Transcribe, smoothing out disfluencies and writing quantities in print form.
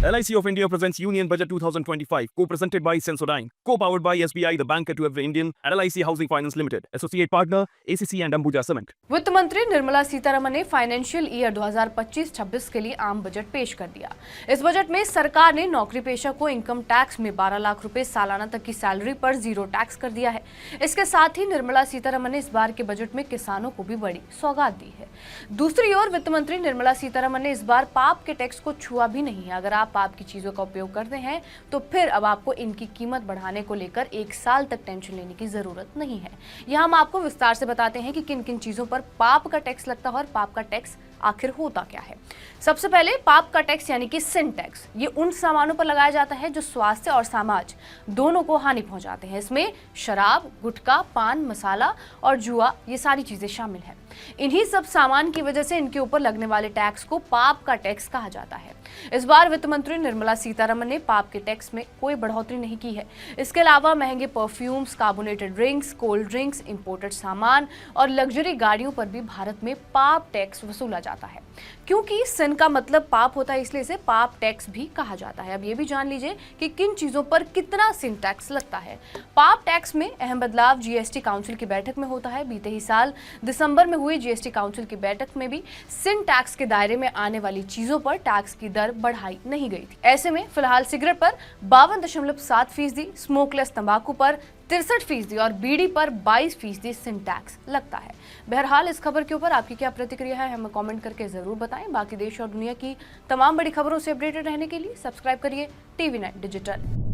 LIC of India presents Union Budget 2025, co-presented by Sensodyne, co-powered by SBI, the banker to every Indian, and LIC Housing Finance Limited, associate partner ACC and Ambuja Cement. वित्त मंत्री निर्मला सीतारमण ने financial year 2025-26 के लिए आम budget पेश कर दिया। इस बजट में सरकार ने नौकरी पेशा को इनकम टैक्स में 12 लाख रुपए सालाना तक की सैलरी पर जीरो टैक्स कर दिया है। इसके साथ ही निर्मला सीतारमण ने इस बार के बजट में किसानों को भी बड़ी सौगात दी है। दूसरी ओर वित्त मंत्री निर्मला सीतारमण ने इस बार पाप के टैक्स को छुआ भी नहीं है। अगर आप पाप की चीजों का उपयोग करते हैं तो फिर अब आपको इनकी कीमत बढ़ाने को लेकर 1 साल तक टेंशन लेने की जरूरत नहीं है। यह हम आपको विस्तार से बताते हैं कि किन किन चीजों पर पाप का टैक्स लगता है और पाप का टैक्स आखिर होता क्या है। सबसे पहले पाप का टैक्स यानी कि सिन टैक्स, ये उन सामानों पर लगाया जाता है जो स्वास्थ्य और समाज दोनों को हानि पहुंचाते हैं। इसमें शराब, गुटखा, पान मसाला और जुआ, ये सारी चीजें शामिल हैं। इन्हीं सब सामान की वजह से इनके ऊपर लगने वाले टैक्स को पाप का टैक्स कहा जाता है। इस बार वित्त मंत्री निर्मला सीतारमण ने पाप के टैक्स में कोई बढ़ोतरी नहीं की है। इसके अलावा महंगे perfumes, carbonated drinks, cold drinks, imported सामान और लग्जरी गाड़ियों पर भी भारत में पाप टैक्स वसूला जाता है। क्योंकि सिन का मतलब पाप होता है, इसलिए इसे पाप टैक्स भी कहा जाता है। अब ये भी जान लीजिए कि किन चीजों पर कितना सिन टैक्स लगता है। पाप टैक्स में अहम बदलाव जीएसटी काउंसिल की बैठक में होता है। बीते ही साल दिसंबर में हुई जीएसटी काउंसिल की बैठक में भी सिन टैक्स के दायरे में आने वाली चीजों पर टैक्स की दर बढ़ाई नहीं गई थी। ऐसे में फिलहाल सिगरेट पर 52.7%, स्मोकलेस तंबाकू पर 63% और बीड़ी पर 22% सिन टैक्स लगता है। बहरहाल इस खबर के ऊपर आपकी क्या प्रतिक्रिया है, हमें कमेंट करके जरूर बताएं। बाकी देश और दुनिया की तमाम बड़ी खबरों से अपडेटेड रहने के लिए सब्सक्राइब करिए TV9 डिजिटल।